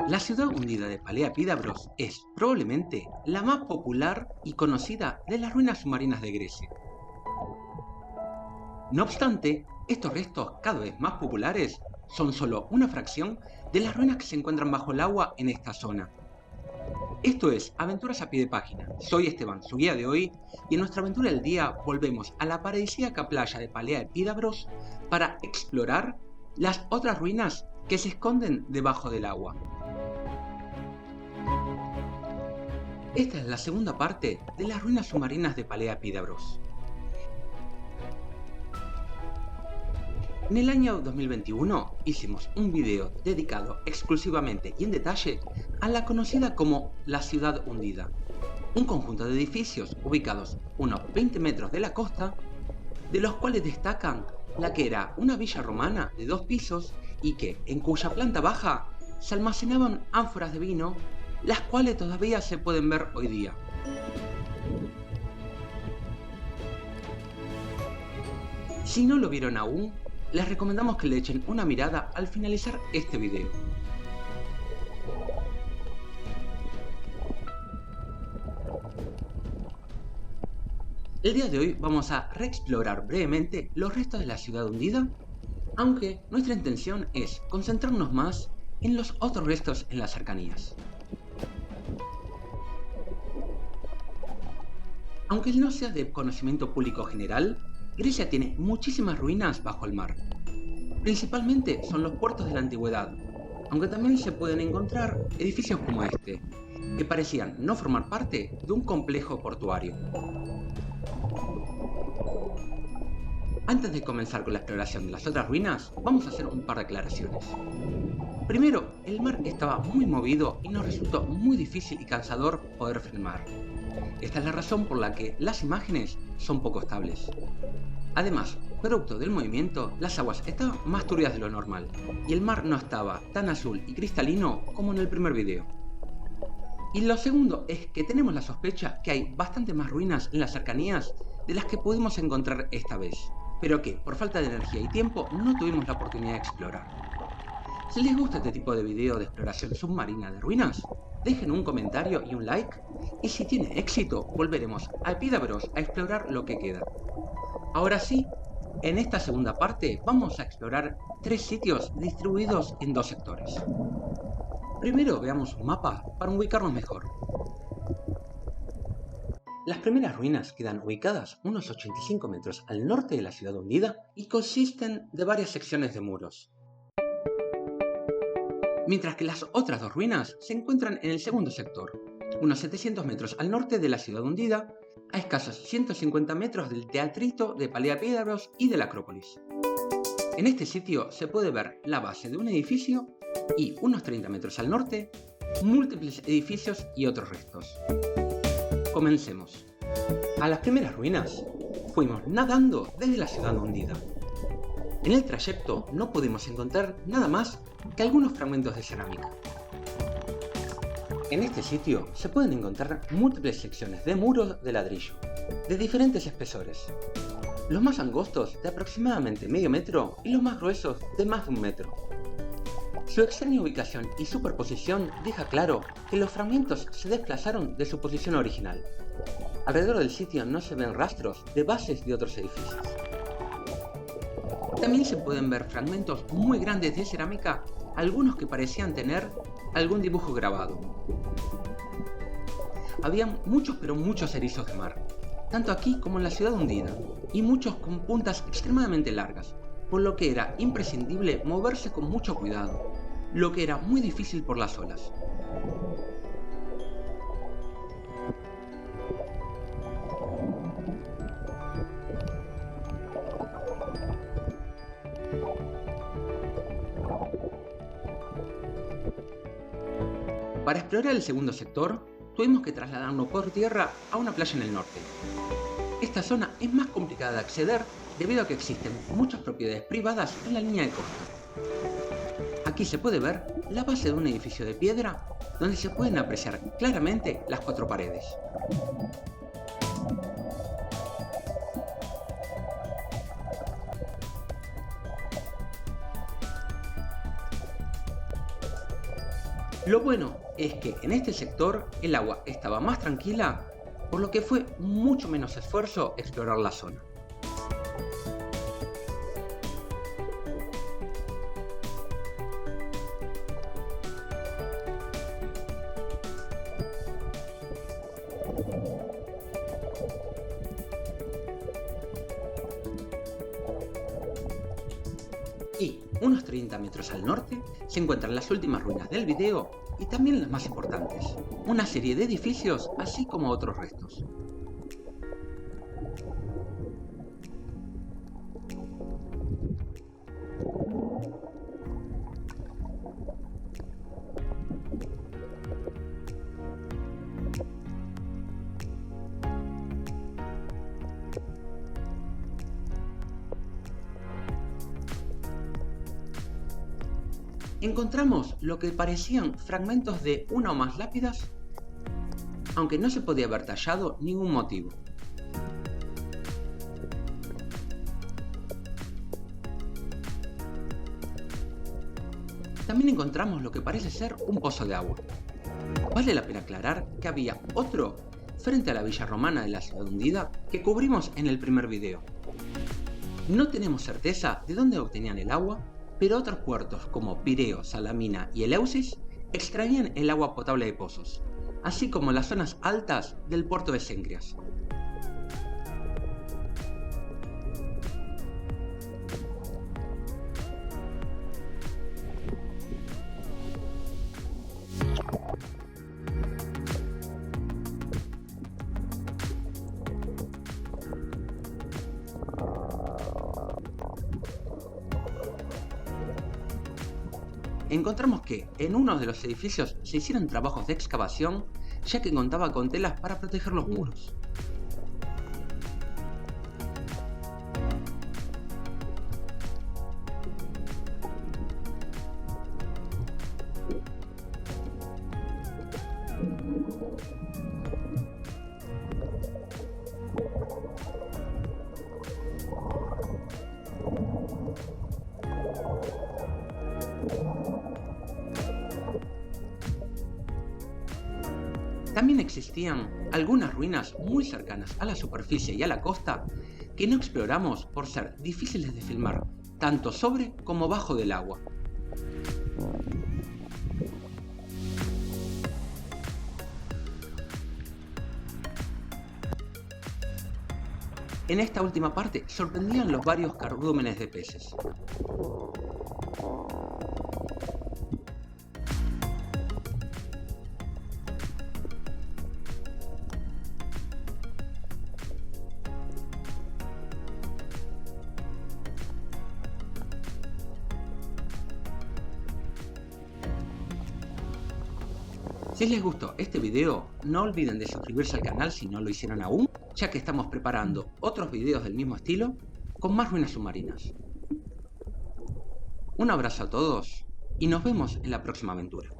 La ciudad hundida de Paleapídabros es probablemente la más popular y conocida de las ruinas submarinas de Grecia. No obstante, estos restos cada vez más populares son solo una fracción de las ruinas que se encuentran bajo el agua en esta zona. Esto es Aventuras a pie de página. Soy Esteban, su guía de hoy, y en nuestra aventura del día volvemos a la paradisíaca playa de Paleapídabros para explorar las otras ruinas que se esconden debajo del agua. Esta es la segunda parte de las ruinas submarinas de Paleapídabros. En el año 2021 hicimos un video dedicado exclusivamente y en detalle a la conocida como la Ciudad Hundida, un conjunto de edificios ubicados unos 20 metros de la costa, de los cuales destacan la que era una villa romana de 2 pisos y que en cuya planta baja se almacenaban ánforas de vino, las cuales todavía se pueden ver hoy día. Si no lo vieron aún, les recomendamos que le echen una mirada al finalizar este video. El día de hoy vamos a reexplorar brevemente los restos de la ciudad hundida, aunque nuestra intención es concentrarnos más en los otros restos en las cercanías. Aunque no sea de conocimiento público general, Grecia tiene muchísimas ruinas bajo el mar. Principalmente son los puertos de la antigüedad, aunque también se pueden encontrar edificios como este, que parecían no formar parte de un complejo portuario. Antes de comenzar con la exploración de las otras ruinas, vamos a hacer un par de aclaraciones. Primero, el mar estaba muy movido y nos resultó muy difícil y cansador poder filmar. Esta es la razón por la que las imágenes son poco estables. Además, producto del movimiento, las aguas estaban más turbias de lo normal, y el mar no estaba tan azul y cristalino como en el primer video. Y lo segundo es que tenemos la sospecha que hay bastante más ruinas en las cercanías de las que pudimos encontrar esta vez, pero que por falta de energía y tiempo no tuvimos la oportunidad de explorar. Si les gusta este tipo de video de exploración submarina de ruinas, dejen un comentario y un like, y si tiene éxito, volveremos a Epídabros a explorar lo que queda. Ahora sí, en esta segunda parte vamos a explorar 3 sitios distribuidos en 2 sectores. Primero veamos un mapa para ubicarnos mejor. Las primeras ruinas quedan ubicadas unos 85 metros al norte de la ciudad hundida y consisten de varias secciones de muros. Mientras que las otras 2 ruinas se encuentran en el segundo sector, unos 700 metros al norte de la ciudad hundida, a escasos 150 metros del teatrito de Paleapídabros y de la Acrópolis. En este sitio se puede ver la base de un edificio y, unos 30 metros al norte, múltiples edificios y otros restos. Comencemos. A las primeras ruinas fuimos nadando desde la ciudad hundida. En el trayecto no pudimos encontrar nada más que algunos fragmentos de cerámica. En este sitio se pueden encontrar múltiples secciones de muros de ladrillo, de diferentes espesores, los más angostos de aproximadamente medio metro y los más gruesos de más de 1 metro. Su extraña ubicación y superposición deja claro que los fragmentos se desplazaron de su posición original. Alrededor del sitio no se ven rastros de bases de otros edificios. También se pueden ver fragmentos muy grandes de cerámica, algunos que parecían tener algún dibujo grabado. Había muchos pero muchos erizos de mar, tanto aquí como en la ciudad hundida, y muchos con puntas extremadamente largas, por lo que era imprescindible moverse con mucho cuidado, lo que era muy difícil por las olas. Para explorar el segundo sector, tuvimos que trasladarnos por tierra a una playa en el norte. Esta zona es más complicada de acceder debido a que existen muchas propiedades privadas en la línea de costa. Aquí se puede ver la base de un edificio de piedra donde se pueden apreciar claramente las 4 paredes. Lo bueno es que en este sector el agua estaba más tranquila, por lo que fue mucho menos esfuerzo explorar la zona. Y unos 30 metros al norte se encuentran las últimas ruinas del video y también las más importantes, una serie de edificios así como otros restos. Encontramos lo que parecían fragmentos de una o más lápidas, aunque no se podía haber tallado ningún motivo. También encontramos lo que parece ser un pozo de agua. Vale la pena aclarar que había otro frente a la villa romana de la ciudad hundida que cubrimos en el primer video. No tenemos certeza de dónde obtenían el agua, pero otros puertos como Pireo, Salamina y Eleusis extraían el agua potable de pozos, así como las zonas altas del puerto de Cencreas. Encontramos que en uno de los edificios se hicieron trabajos de excavación, ya que contaba con telas para proteger los muros. También existían algunas ruinas muy cercanas a la superficie y a la costa que no exploramos por ser difíciles de filmar, tanto sobre como bajo del agua. En esta última parte sorprendían los varios cardúmenes de peces. Si les gustó este video, no olviden de suscribirse al canal si no lo hicieron aún, ya que estamos preparando otros videos del mismo estilo con más ruinas submarinas. Un abrazo a todos y nos vemos en la próxima aventura.